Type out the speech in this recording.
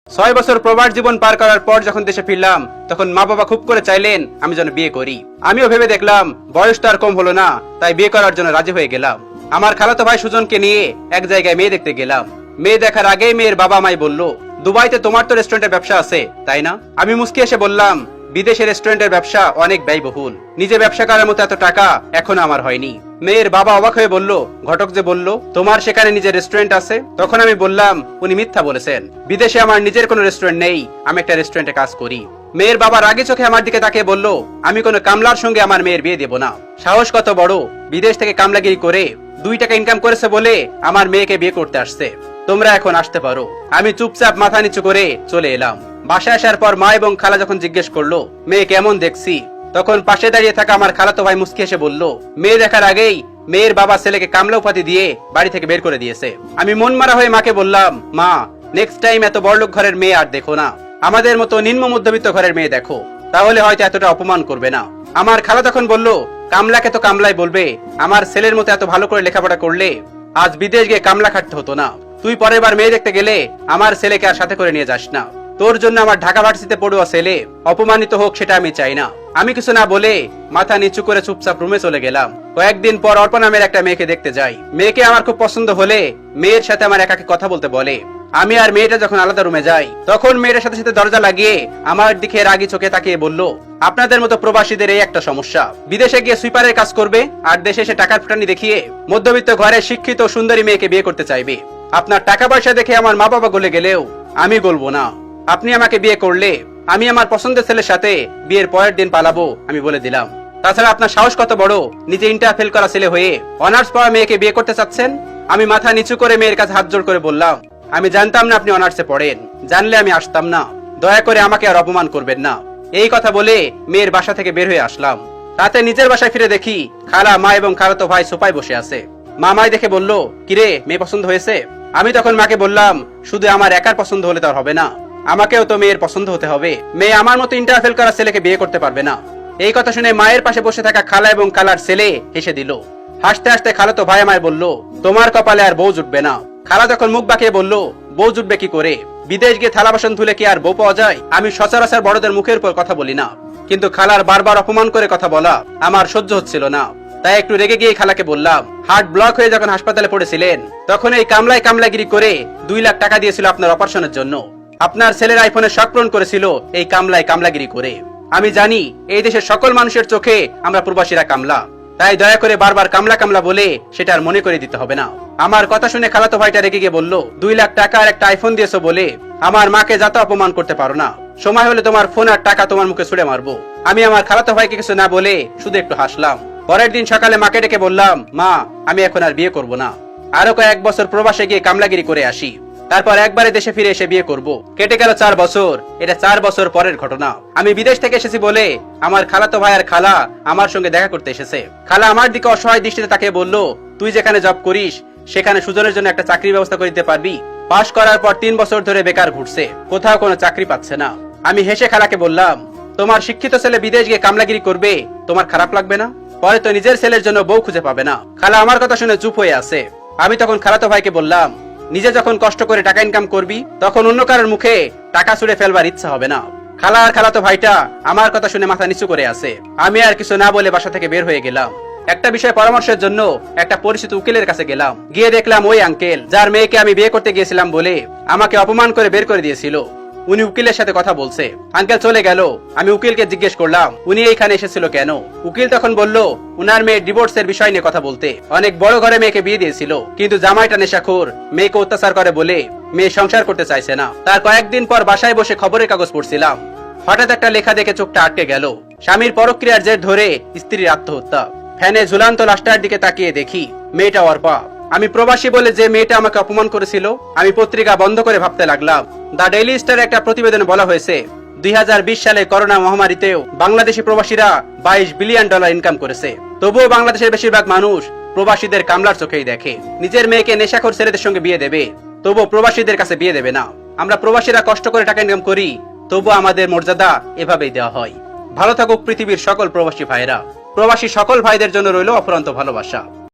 6 বছর প্রবাস জীবন পার করার পর যখন দেশে ফিরলাম, তখন মা বাবা খুব করে চাইলেন আমি যেন বিয়ে করি। আমিও ভেবে দেখলাম বয়স তো আর কম হলো না, তাই বিয়ে করার জন্য রাজি হয়ে গেলাম। আমার খালাতো ভাই সুজনকে নিয়ে এক জায়গায় মেয়ে দেখতে গেলাম। মেয়ে দেখার আগেই মেয়ের বাবা আমায় বলল, দুবাইতে তোমার তো রেস্টুরেন্টের ব্যবসা আছে, তাই না? আমি মুস্কি এসে বললাম, বিদেশে রেস্টুরেন্টের ব্যবসা অনেক ব্যয়বহুল, নিজে ব্যবসা করার মতো এত টাকা এখনো আমার হয়নি। মেয়ের বাবা অবাক হয়ে বলল, ঘটক যে বলল তোমার সেখানে নিজের রেস্টুরেন্ট আছে। তখন আমি বললাম, উনি মিথ্যা বলেছেন, বিদেশে আমার নিজের কোনো রেস্টুরেন্ট নেই, আমি একটা রেস্টুরেন্টে কাজ করি। মেয়ের বাবা রাগে চোখে আমার দিকে তাকিয়ে বলল, আমি কোনো কামলার সঙ্গে আমার মেয়ের বিয়ে দেব না। সাহস কত বড়, বিদেশ থেকে কামলাগিরি করে 2 টাকা ইনকাম করেছে বলে আমার মেয়েকে বিয়ে করতে আসছে। তোমরা এখন আসতে পারো। আমি চুপচাপ মাথা নিচু করে চলে এলাম। বাসায় আসার পর মা এবং খালা যখন জিজ্ঞেস করলো মেয়ে কেমন দেখছি, তখন পাশে দাঁড়িয়ে থাকা আমার খালাতো ভাই মুস্কি এসে বলল, মেয়ে দেখার আগেই মেয়ের বাবা ছেলেকে কামলা উপাধি দিয়ে বাড়ি থেকে বের করে দিয়েছে। আমি মন মারা হয়ে মাকে বললাম, মা, নেক্সট টাইম এত বড়লোক ঘরের মেয়ে আর দেখো না, আমাদের মতো নিম্ন মধ্যবিত্ত ঘরের মেয়ে দেখো, তাহলে হয়তো এতটা অপমান করবে না। আমার খালা তখন বলল, কামলাকে তো কামলাই বলবে, আমার ছেলের মতো এত ভালো করে লেখাপড়া করলে আজ বিদেশ গিয়ে কামলা খাটতে হতো না। তুই পরের বার মেয়ে দেখতে গেলে আমার ছেলেকে আর সাথে করে নিয়ে যাস না। তোর জন্য আমার ঢাকা ভার্সিটিতে পড়ুয়া ছেলে অপমানিত হোক, সেটা আমি চাই না। আমি কিছু না বলে মাথা নিচু করে চুপচাপ রুমে চলে গেলাম। কয়েকদিন পর অর্পণ নামের একটা মেয়েকে দেখতে যাই। মেয়েকে আমার খুব পছন্দ হলে মেয়ের সাথে আমার একাকে কথা বলতে বলে। আমি আর মেয়েটা যখন আলাদা রুমে যাই, তখন মেয়েটার সাথে সাথে দরজা লাগিয়ে আমার দিকে রাগি চোখে তাকিয়ে বলল, আপনাদের মতো প্রবাসীদের এই একটা সমস্যা, বিদেশে গিয়ে সুইপারের কাজ করবে আর দেশে এসে টাকার ফুটানি দেখিয়ে মধ্যবিত্ত ঘরে শিক্ষিত সুন্দরী মেয়েকে বিয়ে করতে চাইবে। আপনার টাকা পয়সা দেখে আমার মা বাবা গলে গেলেও আমি গলবো না। আপনি আমাকে বিয়ে করলে আমি আমার পছন্দের ছেলের সাথে বিয়ের পরের দিন পালাবো, আমি বলে দিলাম। তাছাড়া আপনার সাহস কত বড়, নিজে ইন্টার ফেল করা ছেলে হয়ে অনার্স পড়া মেয়েকে বিয়ে করতে চাচ্ছেন? আমি মাথা নিচু করে মেয়ের কাছে হাত জোড় করে বললাম, আমি জানতাম না আপনি অনার্সে পড়েন, জানলে আমি আসতাম না, দয়া করে আমাকে আর অপমান করবেন না। এই কথা বলে মেয়ের বাসা থেকে বের হয়ে আসলাম। রাতে নিজের বাসায় ফিরে দেখি খালা, মা এবং খালাতো ভাই সোফায় বসে আছে। মামাই দেখে বলল, কিরে, মেয়ে পছন্দ হয়েছে? আমি তখন মাকে বললাম, শুধু আমার একার পছন্দ হলে তো আর হবে না, আমাকেও তো মেয়ের পছন্দ হতে হবে। মেয়ে আমার মতো ইন্টার ফেল করা ছেলেকে বিয়ে করতে পারবে না। এই কথা শুনে মায়ের পাশে বসে থাকা খালা এবং খালার ছেলে হেসে দিল। হাসতে হাসতে খালাতো ভাই আমায় বলল, তোমার কপালে আর বউ জুটবে না। খালা তখন মুখ বাঁকিয়ে বলল, বউ জুটবে কি করে? বিদেশ গিয়ে থালা বাসন ধুলে কি আর বউ পাওয়া যায়? আমি সচরাচর বড়দের মুখের উপর কথা বলি না, কিন্তু খালার বারবার অপমান করে কথা বলা আমার সহ্য হচ্ছিল না। তাই একটু রেগে গিয়ে খালাকে বললাম, হার্ট ব্লক হয়ে যখন হাসপাতালে পড়েছিলেন, তখন এই কামলাগিরি করে 2 লাখ টাকা দিয়েছিল আপনার অপারেশনের জন্য। আপনার ছেলের আইফোনের শখ পূরণ করেছিল এই কামলাগিরি করে। আমি জানি এই দেশের সকল মানুষের চোখে আমরা প্রবাসীরা কামলা, তাই দয়া করে বারবার কামলা বলে সেটা আর মনে করে দিতে হবে না। আমার কথা শুনে খালাতো ভাইটা রেগে গিয়ে বলল, 2 লাখ টাকা আর একটা আইফোন দিয়েছো বলে আমার মাকে যাতে অপমান করতে পারো না, সময় হলে তোমার ফোন আর টাকা তোমার মুখে ছুড়ে মারবো। আমি আমার খালাতো ভাইকে কিছু না বলে শুধু একটু হাসলাম। পরের দিন সকালে মাকে ডেকে বললাম, মা, আমি এখন আর বিয়ে করব না, আরো কয়েক বছর প্রবাসে গিয়ে কামলাগিরি করে আসি, তারপর একবারে দেশে ফিরে এসে বিয়ে করব। কেটে গেল 4 বছর। এটা 4 বছর পরের ঘটনা। আমি বিদেশ থেকে এসেছি বলে আমার খালাতো ভাই আর খালা আমার সঙ্গে দেখা করতে এসেছে। খালা আমার দিকে অসহায় দৃষ্টিতে তাকিয়ে বলল, তুই যেখানে জব করিস সেখানে সুজনের জন্য একটা চাকরির ব্যবস্থা করে দিতে পারবি? পাশ করার পর 3 বছর ধরে বেকার ঘুরছে, কোথাও কোনো চাকরি পাচ্ছে না। আমি হেসে খালাকে বললাম, তোমার শিক্ষিত ছেলে বিদেশ গিয়ে কামলাগিরি করবে, তোমার খারাপ লাগবে না? পরে তো নিজের ছেলের জন্য বউ খুঁজে পাবে না। খালা আমার কথা শুনে চুপ হয়ে আছে। আমি তখন খালাতো ভাইকে বললাম, নিজে যখন কষ্ট করে টাকা ইনকাম করবি, তখন অন্য কারোর মুখে টাকা ছুড়ে ফেলবার ইচ্ছা হবে না। খালা আর খালাতো ভাইটা আমার কথা শুনে মাথা নিচু করে আছে। আমি আর কিছু না বলে বাসা থেকে বের হয়ে গেলাম। একটা বিষয়ে পরামর্শের জন্য একটা পরিচিত উকিলের কাছে গেলাম। গিয়ে দেখলাম ওই আঙ্কেল যার মেয়েকে আমি বিয়ে করতে গিয়েছিলাম বলে আমাকে অপমান করে বের করে দিয়েছিল, উনি উকিলের সাথে কথা বলছে। আঙ্কেল চলে গেল। আমি উকিলকে জিজ্ঞেস করলাম, উনি এইখানে এসেছিল কেন? উকিল তখন বলল, উনার মেয়ে ডিভোর্সের বিষয় নিয়ে কথা বলতে। অনেক বড় ঘরে মেয়েকে বিয়ে দিয়েছিল, কিন্তু জামাইটা নেশাখোর, মেয়েকে অত্যাচার করে বলে মেয়ে সংসার করতে চাইছে না। তার কয়েকদিন পর বাসায় বসে খবরের কাগজ পড়ছিলাম, হঠাৎ একটা লেখা দেখে চোখটা আটকে গেল। স্বামীর পরক্রিয়ার জের ধরে স্ত্রীর আত্মহত্যা। ফ্যানে ঝুলান্ত লাশটার দিকে তাকিয়ে দেখি মেয়েটা অর্পা। আমি প্রবাসী বলে যে মেয়েটা আমাকে অপমান করেছিল, আমি পত্রিকা বন্ধ করে ভাবতে লাগলাম। দা ডেইলি স্টার একটা প্রতিবেদনে বলা হয়েছে 2020 সালে করোনা মহামারীতেও বাংলাদেশি প্রবাসীরা $22 বিলিয়ন ইনকাম করেছে। তবুও বাংলাদেশের বেশিরভাগ মানুষ প্রবাসীদের কামলার চোখেই দেখে। নিজের মেয়েকে নেশাখোর ছেলেদের সঙ্গে বিয়ে দেবে, তবুও প্রবাসীদের কাছে বিয়ে দেবে না। আমরা প্রবাসীরা কষ্ট করে টাকা ইনকাম করি, তবুও আমাদের মর্যাদা এভাবেই দেওয়া হয়। ভালো থাকুক পৃথিবীর সকল প্রবাসী ভাইরা। প্রবাসী সকল ভাইদের জন্য রইল অফুরন্ত ভালোবাসা।